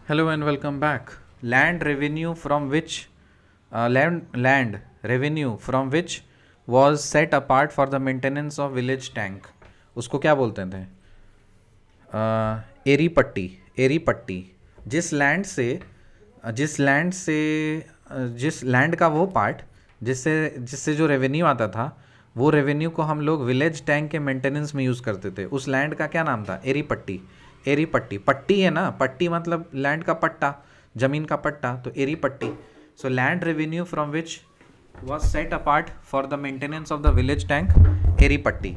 Hello and welcome back. Land revenue from which land revenue from which was set apart for the maintenance of village tank. उसको क्या बोलते थे? एरी पट्टी. एरी पट्टी. जिस लैंड से जिस लैंड का वो पार्ट जिससे जिससे जो रेवेन्यू आता था, वो रेवेन्यू को हम लोग विलेज टैंक के मेंटेनेंस में यूज़ करते थे. उस लैंड का क्या नाम था? एरी पट्टी. एरी पट्टी. पट्टी है ना, पट्टी मतलब लैंड का पट्टा, जमीन का पट्टा, तो एरी पट्टी. So land revenue from which was set apart for the maintenance of the village tank, एरी पट्टी.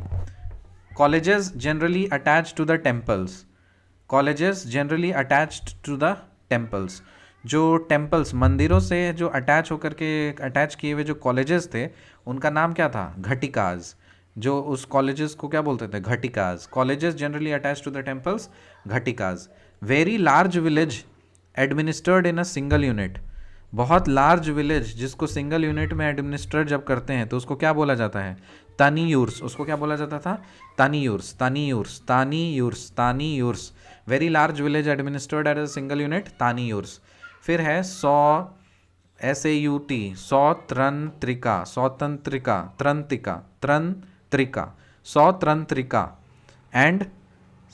Colleges generally attached to the temples. Colleges generally attached to the temples. जो टेम्पल्स, मंदिरों से जो अटैच किए हुए जो कॉलेजेस थे, उनका नाम क्या था? घटिकाज. जो उस कॉलेजेस को क्या बोलते थे? Ghatikas. Colleges generally attach to the temples, ghatikas. Very large village administered in a single unit. बहुत लार्ज विलेज जिसको सिंगल यूनिट में एडमिनिस्ट्रेट जब करते हैं तो उसको क्या बोला जाता है? तानीयूर्स. उसको क्या बोला जाता था? Taniyurs. Taniyurs. Taniyurs. Taniyurs. Very large village administered as a single unit, taniyurs. फिर है SAUT, सौतंत्रिका. सौतंत्रिका. त्रंतिका. त्रंत्रिका. Sautrantika and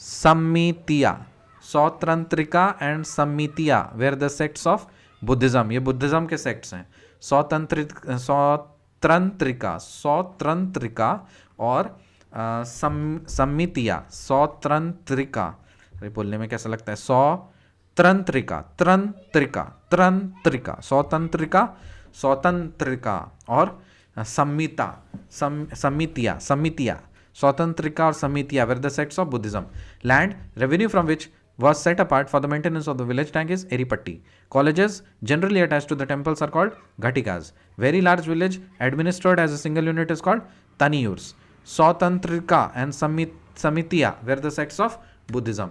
Sammitiya. Sautrantika and Sammitiya were the sects of Buddhism. ये बुद्धिज्म के सेक्ट्स हैं. सौतंत्रिका. सौतंत्रिका और सम्मितिया. सौतंत्रिका. अरे बोलने में कैसा लगता है? सौतंत्रिका. त्रंत्रिका. त्रंत्रिका. सौतंत्रिका. सौतंत्रिका और सम्मितिया. सम्मितिया. स्वतंत्रिका और समितिया were the sects of Buddhism. Land revenue from which was set apart for the maintenance of the village tank is Eripatti. Colleges generally attached to the temples are called Ghatikas. Very large village administered as a single unit is called Taniyurs. Swatantrika and Samitiya were the sects of Buddhism.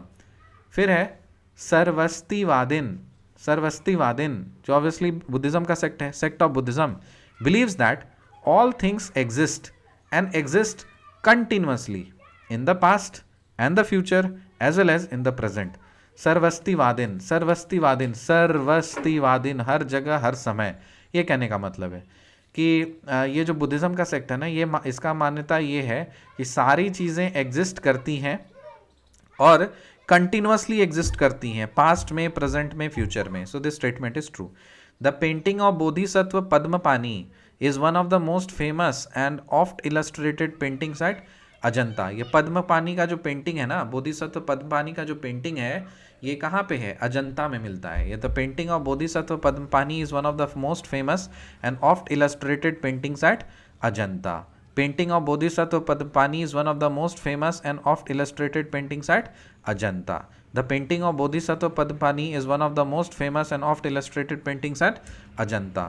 फिर है सर्वस्तिवादिन. सर्वस्तिवादिन जो obviously Buddhism का sect है, sect of Buddhism, believes that all things exist and exist continuously in the past and the future as well as in the present. सर्वस्तिवादिन. सर्वस्तिवादिन. सर्वस्तिवादिन हर जगह हर समय. ये कहने का मतलब है कि ये जो बुद्धिज्म का सेक्ट है ना, ये इसका मान्यता ये है कि सारी चीज़ें एग्जिस्ट करती हैं और कंटिन्यूसली एग्जिस्ट करती हैं, पास्ट में, प्रेजेंट में, फ्यूचर में. So this statement is true. The painting of Bodhisattva Padmapani is one of the most famous and oft illustrated paintings at Ajanta. ये पद्मपानी का जो पेंटिंग है ना, बोधिसत्व पद्मपानी का जो पेंटिंग है, ये कहाँ पे है? अजंता में मिलता है. ये the painting of Bodhisattva Padmapani is one of the most famous and oft illustrated paintings at Ajanta. Painting of Bodhisattva Padmapani is one of the most famous and oft illustrated paintings at Ajanta. The painting of Bodhisattva Padmapani is one of the most famous and oft illustrated paintings at Ajanta.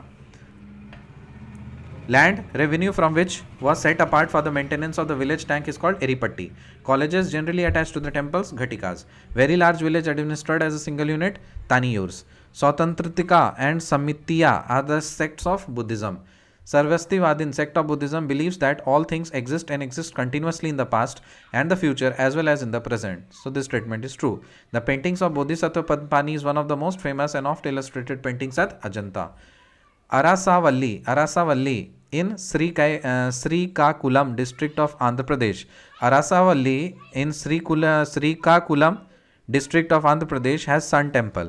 Land revenue from which was set apart for the maintenance of the village tank is called Eripatti. Colleges generally attached to the temples, Ghatikas. Very large village administered as a single unit, Taniyurs. Swatantritika and Samitiya are the sects of Buddhism. Sarvastivadin sect of Buddhism believes that all things exist and exist continuously in the past and the future as well as in the present. So this statement is true. The paintings of Bodhisattva Padmapani is one of the most famous and oft illustrated paintings at Ajanta. Arasavalli. Arasavalli in Srikakulam district of Andhra Pradesh. Arasavalli in Srikakulam district of Andhra Pradesh has Sun Temple.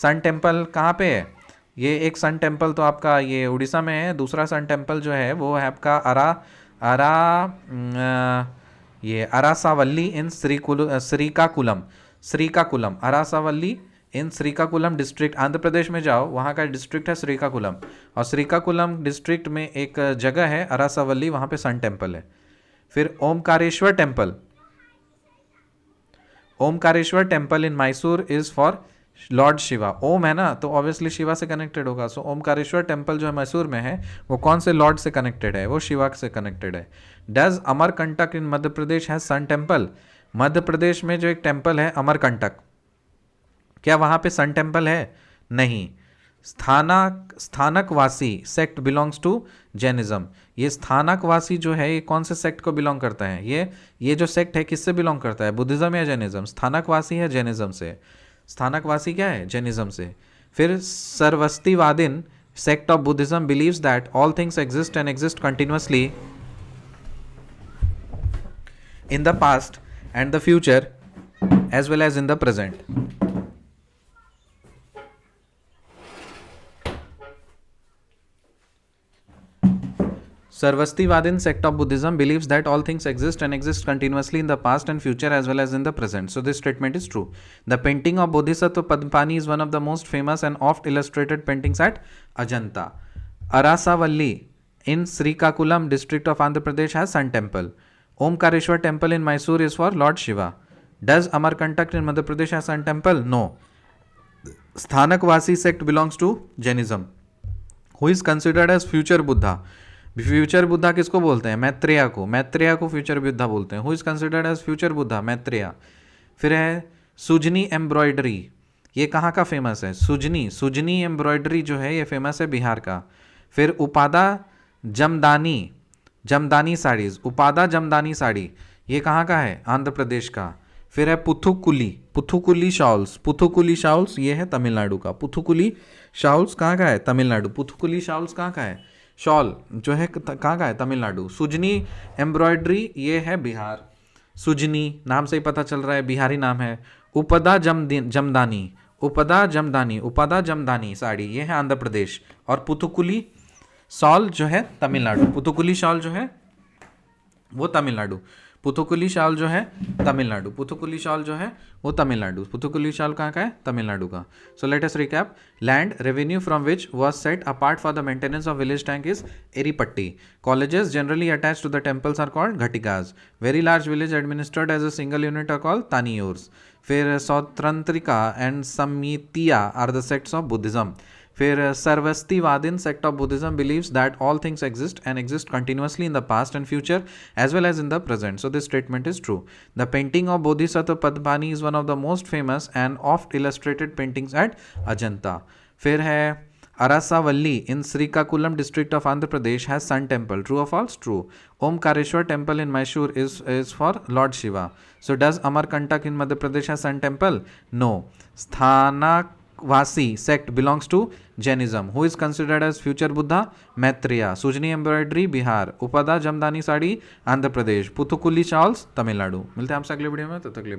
Sun Temple कहाँ पे है? ये एक sun temple तो आपका ये उड़ीसा में है. दूसरा सन टेम्पल जो है वो है आपका अरासावल्ली इन श्रीकाकुलम. श्रीकाकुलम. अरासावल्ली इन श्रीकाकुलम डिस्ट्रिक्ट, आंध्र प्रदेश में जाओ, वहाँ का डिस्ट्रिक्ट है श्रीकाकुलम. और श्रीकाकुलम डिस्ट्रिक्ट में एक जगह है अरासावल्ली, वहाँ पे सन टेम्पल है. फिर Omkareshwar temple. Omkareshwar temple in Mysore is for lord Shiva. Om है ना, तो ऑब्वियसली शिवा से कनेक्टेड होगा. सो ओमकारेश्वर टेम्पल जो है मैसूर में है, वो कौन से लॉर्ड से कनेक्टेड है? वो शिवा से कनेक्टेड है. Does Amarkantak in Madhya Pradesh has sun temple. Madhya Pradesh में जो एक टेम्पल है अमरकंटक, क्या वहाँ पे सन टेम्पल है? नहीं. Sthanakvasi sect belongs to Jainism. ये स्थानकवासी जो है ये कौन से सेक्ट को बिलोंग करता है? ये जो सेक्ट है किससे बिलोंग करता है? बुद्धिज्म या जैनिज्म? स्थानकवासी है जैनिज्म से. स्थानकवासी क्या है? जैनिज्म से। फिर Sarvastivadin sect of Buddhism believes that all things exist and exist continuously in the past and the future as well as in the present. Sarvastivadin sect of Buddhism believes that all things exist and exist continuously in the past and future as well as in the present. So this statement is true. The painting of Bodhisattva Padmapani is one of the most famous and oft illustrated paintings at Ajanta. Arasavalli in Srikakulam district of Andhra Pradesh has Sun Temple. Omkareshwar Temple in Mysore is for Lord Shiva. Does Amarkantak in Madhya Pradesh has Sun Temple? No. Sthanakvasi sect belongs to Jainism. Who is considered as future Buddha? Future Buddha किसको बोलते हैं? मैत्रेय को। मैत्रेय को future Buddha बोलते हैं। Who is considered as future Buddha? Maitreya. फिर है Sujani embroidery, ये कहाँ का फेमस है? सुजनी एम्ब्रॉयडरी जो है ये फेमस है बिहार का। फिर उपादा जमदानी साड़ीज, उपादा जमदानी साड़ी ये कहाँ का है? आंध्र प्रदेश का। फिर है पुथुकुली शॉल्स ये है तमिलनाडु का। पुथुकुली शॉल्स कहाँ का है? तमिलनाडु। पुथुकुली शॉल्स कहाँ का है? शॉल जो है कहाँ का है? तमिलनाडु। सुजनी एम्ब्रॉयडरी ये है बिहार। सुजनी नाम से ही पता चल रहा है बिहारी नाम है। उपदा जमदानी साड़ी ये है आंध्र प्रदेश। और पुथुकुली शॉल जो है तमिलनाडु। पुथुकुली शॉल जो है वो तमिलनाडु। पुथुकुली शॉल जो है पुथुकुली शॉल कहाँ का है? तमिलनाडु का। So let us recap. Land revenue from which was set apart for the maintenance of village tank is eripatti. Colleges generally attached to the temples are called ghatikas. Very large village administered as a single unit are called taniyurs. फिर सौतंत्रिका and samitiya are the sects of Buddhism. फिर सर्वस्तिवादिन sect of Buddhism believes that all things exist and exist continuously in the past and future as well as in the present. So this statement is true. The painting of Bodhisattva Padmapani is one of the most famous and oft illustrated paintings at Ajanta. फिर है Arasavalli in Srikakulam district of Andhra Pradesh has Sun Temple. True or false? True. Omkareshwar Temple in Mysore is for Lord Shiva. So does Amarkantak in Madhya Pradesh has Sun Temple? No. Sthanakvasi sect belongs to Jainism. Who is considered as future Buddha? Maitreya. Sujni embroidery Bihar. Upada Jamdani sari Andhra Pradesh. Puthukuli shawls Tamil Nadu. मिलते हैं आपसे अगले video में, तब तक के लिए